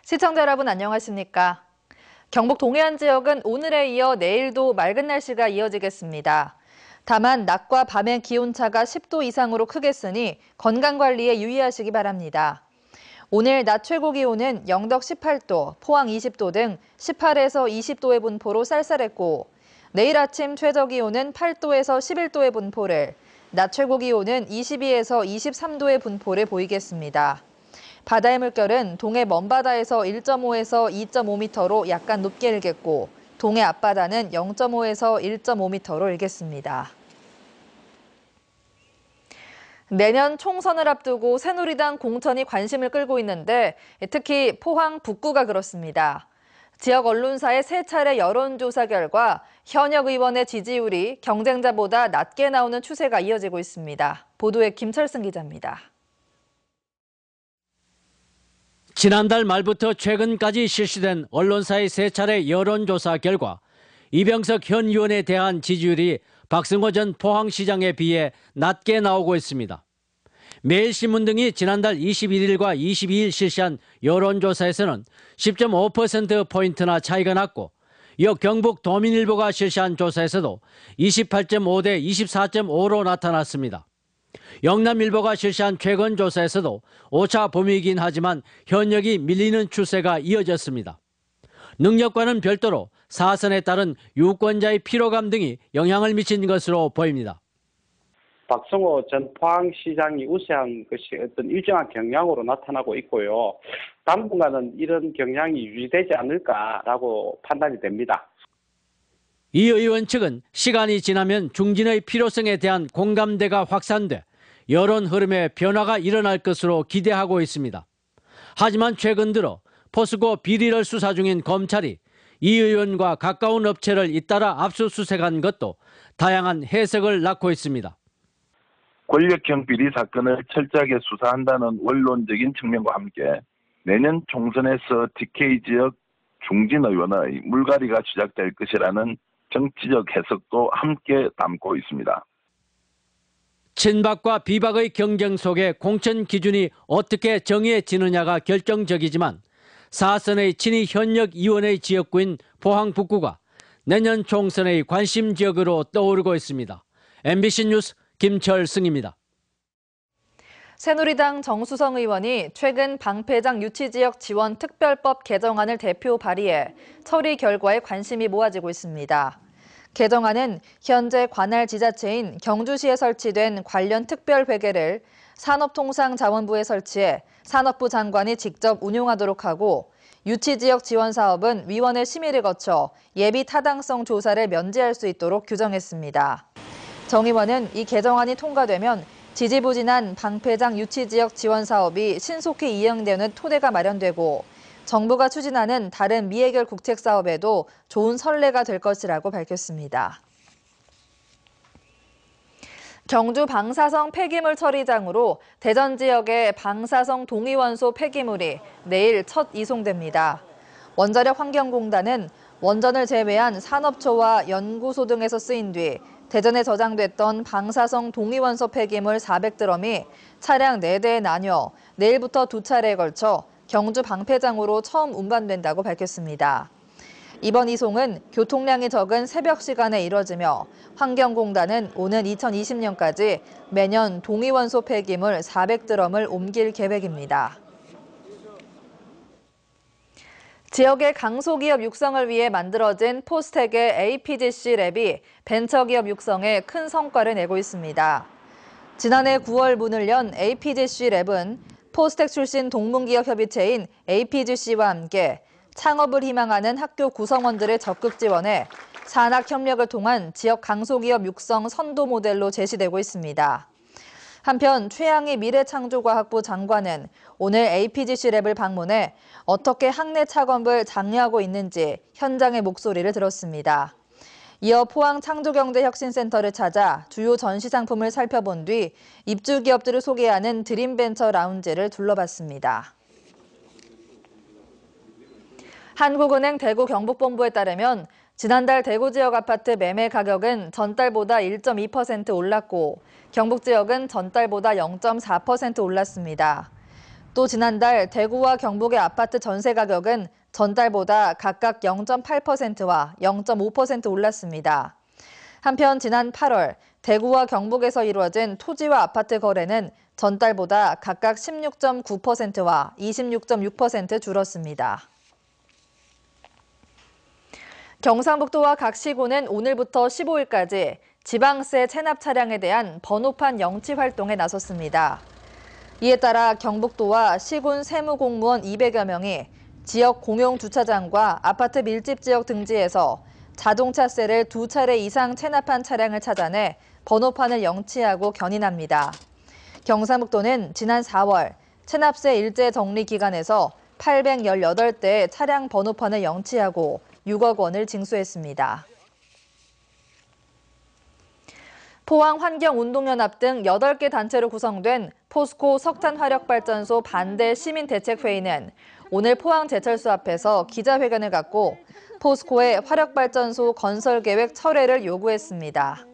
시청자 여러분 안녕하십니까? 경북 동해안 지역은 오늘에 이어 내일도 맑은 날씨가 이어지겠습니다. 다만 낮과 밤의 기온차가 10도 이상으로 크겠으니 건강관리에 유의하시기 바랍니다. 오늘 낮 최고 기온은 영덕 18도, 포항 20도 등 18에서 20도의 분포로 쌀쌀했고 내일 아침 최저 기온은 8도에서 11도의 분포를, 낮 최고 기온은 22에서 23도의 분포를 보이겠습니다. 바다의 물결은 동해 먼바다에서 1.5에서 2.5m로 약간 높게 일겠고 동해 앞바다는 0.5에서 1.5m로 일겠습니다. 내년 총선을 앞두고 새누리당 공천이 관심을 끌고 있는데 특히 포항 북구가 그렇습니다. 지역 언론사의 세 차례 여론조사 결과 현역 의원의 지지율이 경쟁자보다 낮게 나오는 추세가 이어지고 있습니다. 보도에 김철승 기자입니다. 지난달 말부터 최근까지 실시된 언론사의 세 차례 여론조사 결과 이병석 현 의원에 대한 지지율이 박승호 전 포항시장에 비해 낮게 나오고 있습니다. 매일신문 등이 지난달 21일과 22일 실시한 여론조사에서는 10.5%포인트나 차이가 났고 이어 경북 도민일보가 실시한 조사에서도 28.5 대 24.5로 나타났습니다. 영남일보가 실시한 최근 조사에서도 오차 범위이긴 하지만 현역이 밀리는 추세가 이어졌습니다. 능력과는 별도로 사선에 따른 유권자의 피로감 등이 영향을 미친 것으로 보입니다. 박성호 전 포항시장이 우세한 것이 어떤 일정한 경향으로 나타나고 있고요. 당분간은 이런 경향이 유지되지 않을까라고 판단이 됩니다. 이 의원 측은 시간이 지나면 중진의 필요성에 대한 공감대가 확산돼 여론 흐름에 변화가 일어날 것으로 기대하고 있습니다. 하지만 최근 들어 포스코 비리를 수사 중인 검찰이 이 의원과 가까운 업체를 잇따라 압수수색한 것도 다양한 해석을 낳고 있습니다. 권력형 비리 사건을 철저하게 수사한다는 원론적인 측면과 함께 내년 총선에서 TK 지역 중진 의원의 물갈이가 시작될 것이라는 정치적 해석도 함께 담고 있습니다. 친박과 비박의 경쟁 속에 공천 기준이 어떻게 정해지느냐가 결정적이지만 사선의 친이 현역 의원의 지역구인 포항 북구가 내년 총선의 관심 지역으로 떠오르고 있습니다. MBC 뉴스 김철승입니다. 새누리당 정수성 의원이 최근 방패장 유치지역 지원 특별법 개정안을 대표 발의해 처리 결과에 관심이 모아지고 있습니다. 개정안은 현재 관할 지자체인 경주시에 설치된 관련 특별회계를 산업통상자원부에 설치해 산업부 장관이 직접 운용하도록 하고 유치지역 지원 사업은 위원회 심의를 거쳐 예비 타당성 조사를 면제할 수 있도록 규정했습니다. 정 의원은 이 개정안이 통과되면 지지부진한 방패장 유치지역 지원 사업이 신속히 이행되는 토대가 마련되고 정부가 추진하는 다른 미해결 국책 사업에도 좋은 선례가 될 것이라고 밝혔습니다. 경주 방사성 폐기물 처리장으로 대전 지역의 방사성 동위원소 폐기물이 내일 첫 이송됩니다. 원자력환경공단은 원전을 제외한 산업초와 연구소 등에서 쓰인 뒤 대전에 저장됐던 방사성 동위원소 폐기물 400드럼이 차량 4대에 나뉘어 내일부터 2차례에 걸쳐 경주 방패장으로 처음 운반된다고 밝혔습니다. 이번 이송은 교통량이 적은 새벽 시간에 이뤄지며 환경공단은 오는 2020년까지 매년 동위원소 폐기물 400드럼을 옮길 계획입니다. 지역의 강소기업 육성을 위해 만들어진 포스텍의 APGC 랩이 벤처기업 육성에 큰 성과를 내고 있습니다. 지난해 9월 문을 연 APGC 랩은 포스텍 출신 동문기업 협의체인 APGC와 함께 창업을 희망하는 학교 구성원들을 적극 지원해 산학 협력을 통한 지역 강소기업 육성 선도 모델로 제시되고 있습니다. 한편 최양희 미래창조과학부 장관은 오늘 APGC 랩을 방문해 어떻게 학내 창업을 장려하고 있는지 현장의 목소리를 들었습니다. 이어 포항창조경제혁신센터를 찾아 주요 전시상품을 살펴본 뒤 입주 기업들을 소개하는 드림벤처 라운지를 둘러봤습니다. 한국은행 대구 경북본부에 따르면 지난달 대구 지역 아파트 매매 가격은 전달보다 1.2% 올랐고 경북 지역은 전달보다 0.4% 올랐습니다. 또 지난달 대구와 경북의 아파트 전세 가격은 전달보다 각각 0.8%와 0.5% 올랐습니다. 한편 지난 8월 대구와 경북에서 이루어진 토지와 아파트 거래는 전달보다 각각 16.9%와 26.6% 줄었습니다. 경상북도와 각 시군은 오늘부터 15일까지 지방세 체납 차량에 대한 번호판 영치 활동에 나섰습니다. 이에 따라 경북도와 시군 세무공무원 200여 명이 지역 공용 주차장과 아파트 밀집 지역 등지에서 자동차세를 2차례 이상 체납한 차량을 찾아내 번호판을 영치하고 견인합니다. 경상북도는 지난 4월 체납세 일제 정리 기간에서 818대의 차량 번호판을 영치하고 6억 원을 징수했습니다. 포항환경운동연합 등 8개 단체로 구성된 포스코 석탄화력발전소 반대 시민대책회의는 오늘 포항제철소 앞에서 기자회견을 갖고 포스코의 화력발전소 건설 계획 철회를 요구했습니다.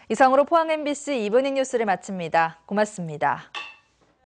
이상으로 포항 MBC 이브닝 뉴스를 마칩니다. 고맙습니다.